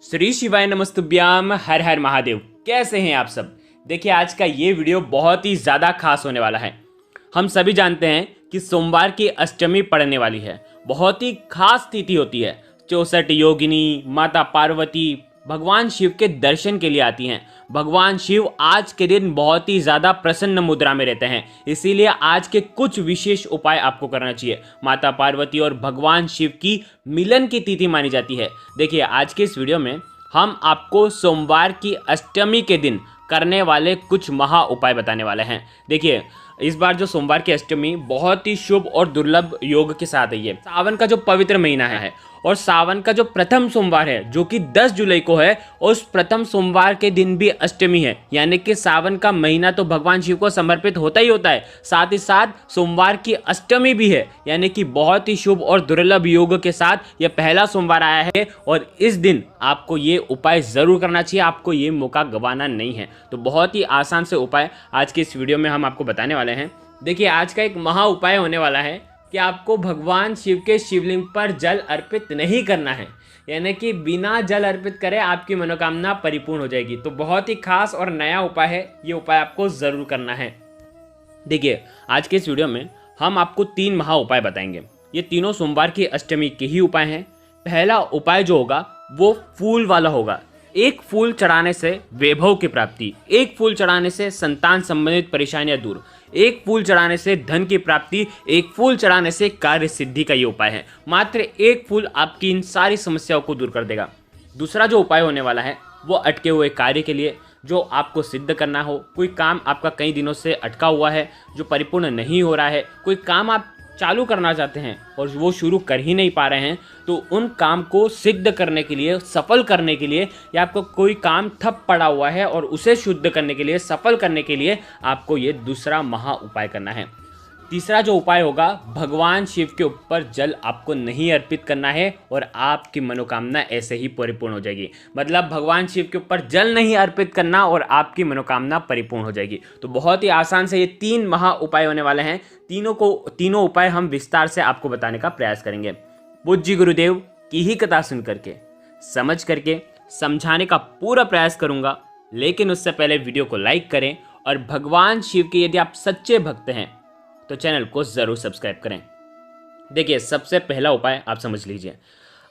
श्री शिवाय नमस्तुभ्याम। हर हर महादेव। कैसे हैं आप सब। देखिए, आज का ये वीडियो बहुत ही ज़्यादा खास होने वाला है। हम सभी जानते हैं कि सोमवार की अष्टमी पड़ने वाली है। बहुत ही खास तिथि होती है। 64 योगिनी माता पार्वती भगवान शिव के दर्शन के लिए आती हैं। भगवान शिव आज के दिन बहुत ही ज़्यादा प्रसन्न मुद्रा में रहते हैं, इसीलिए आज के कुछ विशेष उपाय आपको करना चाहिए। माता पार्वती और भगवान शिव की मिलन की तिथि मानी जाती है। देखिए, आज के इस वीडियो में हम आपको सोमवार की अष्टमी के दिन करने वाले कुछ महा उपाय बताने वाले हैं। देखिए, इस बार जो सोमवार की अष्टमी बहुत ही शुभ और दुर्लभ योग के साथ है। ये सावन का जो पवित्र महीना है और सावन का जो प्रथम सोमवार है जो कि 10 जुलाई को है, उस प्रथम सोमवार के दिन भी अष्टमी है। यानी कि सावन का महीना तो भगवान शिव को समर्पित होता ही होता है, साथ ही साथ सोमवार की अष्टमी भी है। यानी कि बहुत ही शुभ और दुर्लभ योग के साथ यह पहला सोमवार आया है और इस दिन आपको ये उपाय ज़रूर करना चाहिए। आपको ये मौका गंवाना नहीं है। तो बहुत ही आसान से उपाय आज की इस वीडियो में हम आपको बताने वाले हैं। देखिए, आज का एक महा उपाय होने वाला है कि आपको भगवान शिव के शिवलिंग पर जल अर्पित नहीं करना है। यानी कि बिना जल अर्पित करे आपकी मनोकामना परिपूर्ण हो जाएगी। तो बहुत ही खास और नया उपाय है, ये उपाय आपको ज़रूर करना है। देखिए, आज के इस वीडियो में हम आपको 3 महा उपाय बताएंगे। ये तीनों सोमवार की अष्टमी के ही उपाय हैं। पहला उपाय जो होगा वो फूल वाला होगा। एक फूल चढ़ाने से वैभव की प्राप्ति, एक फूल चढ़ाने से संतान संबंधित परेशानियां दूर, एक फूल चढ़ाने से धन की प्राप्ति, एक फूल चढ़ाने से कार्य सिद्धि का ये उपाय है। मात्र एक फूल आपकी इन सारी समस्याओं को दूर कर देगा। दूसरा जो उपाय होने वाला है वो अटके हुए कार्य के लिए, जो आपको सिद्ध करना हो। कोई काम आपका कई दिनों से अटका हुआ है जो परिपूर्ण नहीं हो रहा है, कोई काम आप चालू करना चाहते हैं और वो शुरू कर ही नहीं पा रहे हैं, तो उन काम को सिद्ध करने के लिए, सफल करने के लिए, या आपको कोई काम ठप पड़ा हुआ है और उसे शुद्ध करने के लिए, सफल करने के लिए आपको ये दूसरा महा उपाय करना है। तीसरा जो उपाय होगा, भगवान शिव के ऊपर जल आपको नहीं अर्पित करना है और आपकी मनोकामना ऐसे ही परिपूर्ण हो जाएगी। मतलब भगवान शिव के ऊपर जल नहीं अर्पित करना और आपकी मनोकामना परिपूर्ण हो जाएगी। तो बहुत ही आसान से ये 3 महा उपाय होने वाले हैं। तीनों उपाय हम विस्तार से आपको बताने का प्रयास करेंगे। पूज्य गुरुदेव की ही कथा सुन करके, समझ करके, समझाने का पूरा प्रयास करूंगा। लेकिन उससे पहले वीडियो को लाइक करें और भगवान शिव के यदि आप सच्चे भक्त हैं तो चैनल को ज़रूर सब्सक्राइब करें। देखिए, सबसे पहला उपाय आप समझ लीजिए।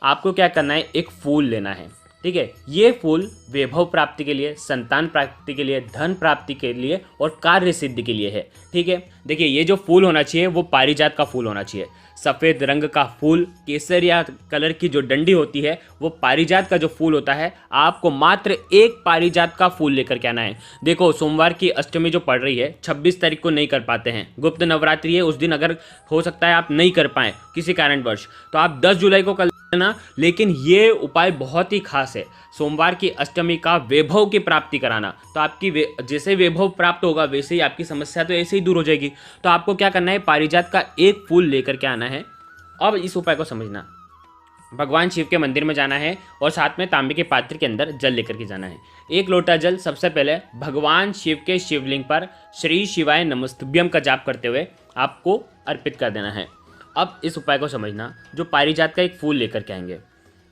आपको क्या करना है, एक फूल लेना है। ठीक है, ये फूल वैभव प्राप्ति के लिए, संतान प्राप्ति के लिए, धन प्राप्ति के लिए और कार्य सिद्धि के लिए है। ठीक है, देखिए, ये जो फूल होना चाहिए वो पारिजात का फूल होना चाहिए। सफ़ेद रंग का फूल, केसरिया कलर की जो डंडी होती है वो पारिजात का जो फूल होता है। आपको मात्र एक पारिजात का फूल लेकर के आना है। देखो, सोमवार की अष्टमी जो पड़ रही है 26 तारीख को नहीं कर पाते हैं, गुप्त नवरात्रि है, उस दिन अगर हो सकता है आप नहीं कर पाएँ किसी कारणवश, तो आप 10 जुलाई को कर लेना। लेकिन ये उपाय बहुत ही खास है, सोमवार की अष्टमी का वैभव की प्राप्ति कराना। तो आपकी जैसे वैभव प्राप्त होगा वैसे ही आपकी समस्या तो ऐसे ही दूर हो जाएगी। तो आपको क्या करना है, पारिजात का एक फूल लेकर के आना है। अब इस उपाय को समझना, भगवान शिव के मंदिर में जाना है और साथ में तांबे के पात्र के अंदर जल लेकर के जाना है। 1 लोटा जल सबसे पहले भगवान शिव के शिवलिंग पर श्री शिवाय नमस्तुभ्यम का जाप करते हुए आपको अर्पित कर देना है। अब इस उपाय को समझना, जो पारिजात का एक फूल लेकर के आएंगे,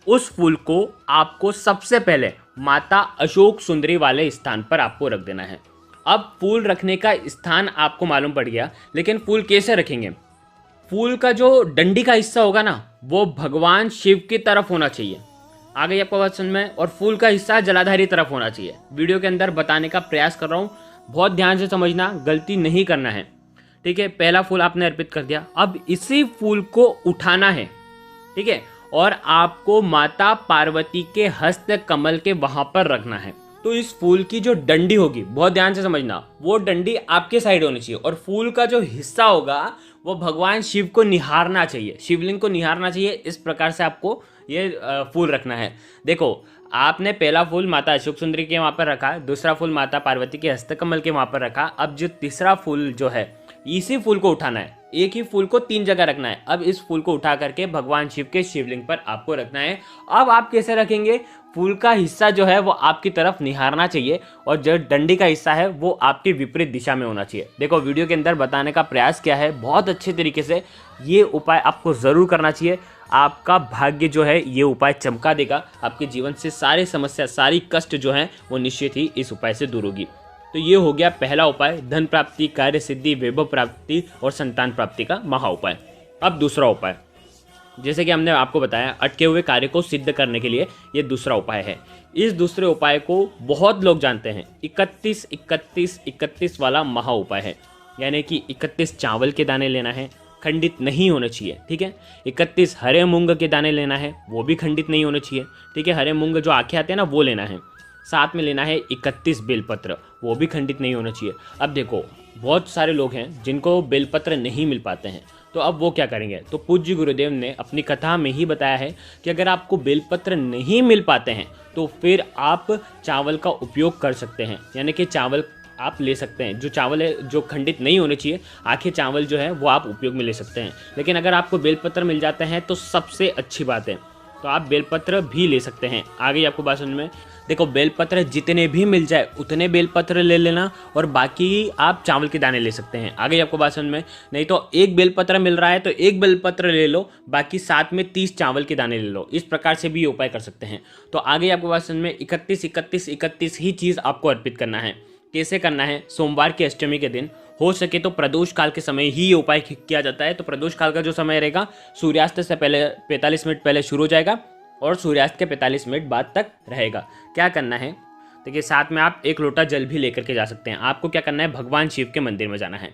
उस फूल को आपको सबसे पहले माता अशोक सुंदरी वाले स्थान पर आपको रख देना है। अब फूल रखने का स्थान आपको मालूम पड़ गया, लेकिन फूल कैसे रखेंगे। फूल का जो डंडी का हिस्सा होगा ना, वो भगवान शिव की तरफ होना चाहिए। आ गई आपको बात समझ में। और फूल का हिस्सा जलाधारी तरफ होना चाहिए। वीडियो के अंदर बताने का प्रयास कर रहा हूँ, बहुत ध्यान से समझना, गलती नहीं करना है। ठीक है, पहला फूल आपने अर्पित कर दिया। अब इसी फूल को उठाना है। ठीक है, और आपको माता पार्वती के हस्त कमल के वहां पर रखना है। तो इस फूल की जो डंडी होगी, बहुत ध्यान से समझना, वो डंडी आपके साइड होनी चाहिए और फूल का जो हिस्सा होगा वो भगवान शिव को निहारना चाहिए, शिवलिंग को निहारना चाहिए। इस प्रकार से आपको ये फूल रखना है। देखो, आपने पहला फूल माता अशोक सुंदरी के वहाँ पर रखा, दूसरा फूल माता पार्वती के हस्तकमल के वहाँ पर रखा। अब जो तीसरा फूल जो है, इसी फूल को उठाना है। एक ही फूल को 3 जगह रखना है। अब इस फूल को उठा करके भगवान शिव के शिवलिंग पर आपको रखना है। अब आप कैसे रखेंगे, फूल का हिस्सा जो है वो आपकी तरफ निहारना चाहिए और जो डंडी का हिस्सा है वो आपकी विपरीत दिशा में होना चाहिए। देखो, वीडियो के अंदर बताने का प्रयास किया है बहुत अच्छे तरीके से। ये उपाय आपको ज़रूर करना चाहिए। आपका भाग्य जो है ये उपाय चमका देगा। आपके जीवन से सारे समस्या, सारी कष्ट जो है वो निश्चित ही इस उपाय से दूर होगी। तो ये हो गया पहला उपाय, धन प्राप्ति, कार्य सिद्धि, वैभव प्राप्ति और संतान प्राप्ति का महा उपाय। अब दूसरा उपाय, जैसे कि हमने आपको बताया, अटके हुए कार्य को सिद्ध करने के लिए ये दूसरा उपाय है। इस दूसरे उपाय को बहुत लोग जानते हैं, 31-31-31 वाला महा उपाय है। यानी कि 31 चावल के दाने लेना है, खंडित नहीं होने चाहिए, ठीक है। 31 हरे मूंग के दाने लेना है, वो भी खंडित नहीं होने चाहिए, ठीक है। हरे मूंग जो आँखें आते हैं ना, वो लेना है। साथ में लेना है 31 बेलपत्र, वो भी खंडित नहीं होना चाहिए। अब देखो, बहुत सारे लोग हैं जिनको बेलपत्र नहीं मिल पाते हैं, तो अब वो क्या करेंगे? तो पूज्य गुरुदेव ने अपनी कथा में ही बताया है कि अगर आपको बेलपत्र नहीं मिल पाते हैं तो फिर आप चावल का उपयोग कर सकते हैं। यानी कि चावल आप ले सकते हैं, जो चावल है जो खंडित नहीं होने चाहिए, आखे चावल जो है वो आप उपयोग में ले सकते हैं। लेकिन अगर आपको बेलपत्र मिल जाते हैं तो सबसे अच्छी बात है, तो आप बेलपत्र भी ले सकते हैं। आगे आपको बात समझ में, देखो बेलपत्र जितने भी मिल जाए उतने बेलपत्र ले लेना और बाकी आप चावल के दाने ले सकते हैं। आगे आपको बात समझ में, नहीं तो एक बेलपत्र मिल रहा है तो एक बेलपत्र ले लो, बाकी साथ में 30 चावल के दाने ले लो। इस प्रकार से भी ये उपाय कर सकते हैं। तो आगे आपको बात समझ में, 31-31-31 ही चीज़ आपको अर्पित करना है। कैसे करना है? सोमवार की अष्टमी के दिन हो सके तो प्रदोष काल के समय ही ये उपाय किया जाता है। तो प्रदोष काल का जो समय रहेगा, सूर्यास्त से पहले 45 मिनट पहले शुरू हो जाएगा और सूर्यास्त के 45 मिनट बाद तक रहेगा। क्या करना है? देखिए, साथ में आप 1 लोटा जल भी लेकर के जा सकते हैं। आपको क्या करना है? भगवान शिव के मंदिर में जाना है।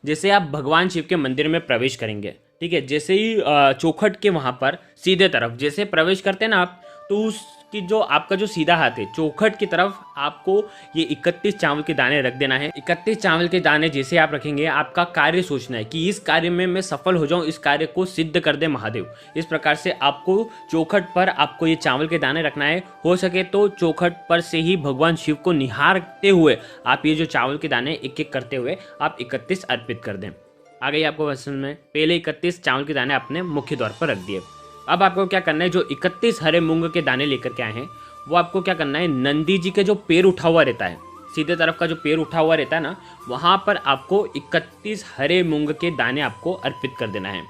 जैसे आप भगवान शिव के मंदिर में प्रवेश करेंगे, ठीक है, जैसे ही चौखट के वहाँ पर सीधे तरफ जैसे प्रवेश करते हैं ना आप, तो उसकी जो आपका जो सीधा हाथ है, चौखट की तरफ आपको ये 31 चावल के दाने रख देना है। 31 चावल के दाने जैसे आप रखेंगे, आपका कार्य सोचना है कि इस कार्य में मैं सफल हो जाऊं, इस कार्य को सिद्ध कर दे महादेव। इस प्रकार से आपको चौखट पर आपको ये चावल के दाने रखना है। हो सके तो चौखट पर से ही भगवान शिव को निहारते हुए आप ये जो चावल के दाने एक एक करते हुए आप 31 अर्पित कर दें। आ गई आपको वचन में, पहले 31 चावल के दाने अपने मुख्य द्वार पर रख दिए। अब आपको क्या करना है? जो 31 हरे मूंग के दाने लेकर के आए हैं, वो आपको क्या करना है? नंदी जी के जो पैर उठा हुआ रहता है, सीधे तरफ का जो पैर उठा हुआ रहता है ना, वहाँ पर आपको 31 हरे मूंग के दाने आपको अर्पित कर देना है।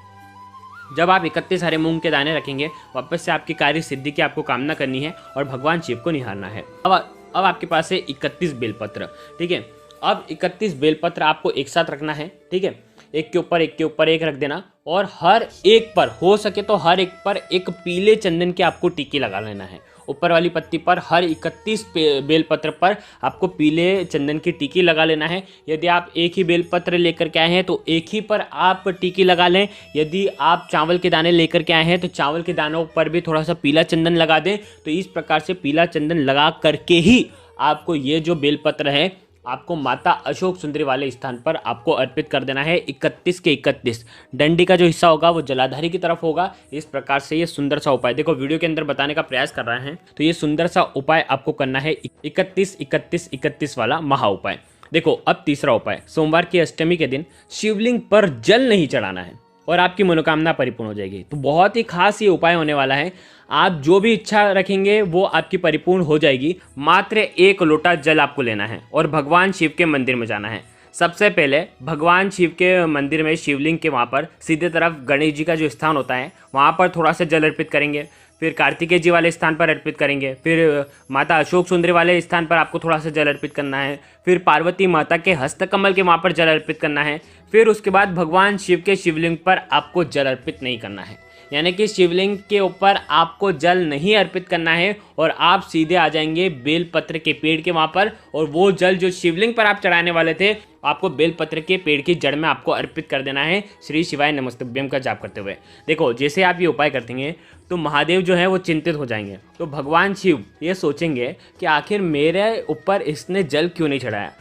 जब आप 31 हरे मूंग के दाने रखेंगे, वापस से आपकी कार्य सिद्धि की आपको कामना करनी है और भगवान शिव को निहारना है। अब आपके पास है 31 बेलपत्र, ठीक है। अब 31 बेलपत्र आपको एक साथ रखना है, ठीक है। एक के ऊपर एक के ऊपर एक रख देना और हर एक पर हो सके तो हर एक पर एक पीले चंदन के आपको टीके लगा लेना है। ऊपर वाली पत्ती पर हर 31 बेलपत्र पर आपको पीले चंदन की टीकी लगा लेना है। यदि आप एक ही बेलपत्र लेकर के आए हैं तो एक ही पर आप टीकी लगा लें। यदि आप चावल के दाने लेकर के आए हैं तो चावल के दानों पर भी थोड़ा सा पीला चंदन लगा दें। तो इस प्रकार से पीला चंदन लगा करके ही आपको ये जो बेलपत्र है आपको माता अशोक सुंदरी वाले स्थान पर आपको अर्पित कर देना है। 31 के 31 डंडी का जो हिस्सा होगा वो जलाधारी की तरफ होगा। इस प्रकार से ये सुंदर सा उपाय, देखो वीडियो के अंदर बताने का प्रयास कर रहे हैं, तो ये सुंदर सा उपाय आपको करना है 31-31-31 वाला महा उपाय। देखो अब तीसरा उपाय, सोमवार की अष्टमी के दिन शिवलिंग पर जल नहीं चढ़ाना है और आपकी मनोकामना परिपूर्ण हो जाएगी। तो बहुत ही खास ये उपाय होने वाला है। आप जो भी इच्छा रखेंगे वो आपकी परिपूर्ण हो जाएगी। मात्र 1 लोटा जल आपको लेना है और भगवान शिव के मंदिर में जाना है। सबसे पहले भगवान शिव के मंदिर में शिवलिंग के वहाँ पर सीधे तरफ गणेश जी का जो स्थान होता है वहाँ पर थोड़ा सा जल अर्पित करेंगे। फिर कार्तिकेय जी वाले स्थान पर अर्पित करेंगे। फिर माता अशोक सुंदरी वाले स्थान पर आपको थोड़ा सा जल अर्पित करना है। फिर पार्वती माता के हस्तकमल के वहाँ पर जल अर्पित करना है। फिर उसके बाद भगवान शिव के शिवलिंग पर आपको जल अर्पित नहीं करना है, यानी कि शिवलिंग के ऊपर आपको जल नहीं अर्पित करना है और आप सीधे आ जाएंगे बेलपत्र के पेड़ के वहाँ पर और वो जल जो शिवलिंग पर आप चढ़ाने वाले थे आपको बेलपत्र के पेड़ की जड़ में आपको अर्पित कर देना है, श्री शिवाय नमस्तुभ्यम का जाप करते हुए। देखो जैसे आप ये उपाय करते हैं तो महादेव जो है वो चिंतित हो जाएंगे। तो भगवान शिव ये सोचेंगे कि आखिर मेरे ऊपर इसने जल क्यों नहीं चढ़ाया।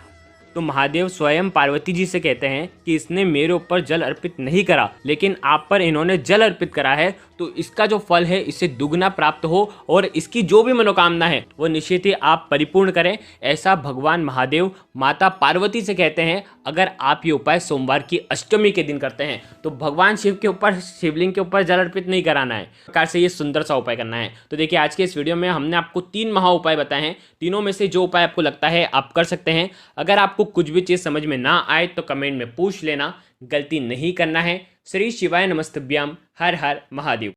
तो महादेव स्वयं पार्वती जी से कहते हैं कि इसने मेरे ऊपर जल अर्पित नहीं करा, लेकिन आप पर इन्होंने जल अर्पित करा है, तो इसका जो फल है इससे दुगना प्राप्त हो और इसकी जो भी मनोकामना है वो निश्चित ही आप परिपूर्ण करें। ऐसा भगवान महादेव माता पार्वती से कहते हैं। अगर आप ये उपाय सोमवार की अष्टमी के दिन करते हैं तो भगवान शिव के ऊपर, शिवलिंग के ऊपर जल अर्पित नहीं कराना है, प्रकार से ये सुंदर सा उपाय करना है। तो देखिए आज के इस वीडियो में हमने आपको 3 महा उपाय बताए हैं। तीनों में से जो उपाय आपको लगता है आप कर सकते हैं। अगर आपको कुछ भी चीज़ समझ में ना आए तो कमेंट में पूछ लेना, गलती नहीं करना है। श्री शिवाय नमस्तुभ्यम, हर हर महादेव।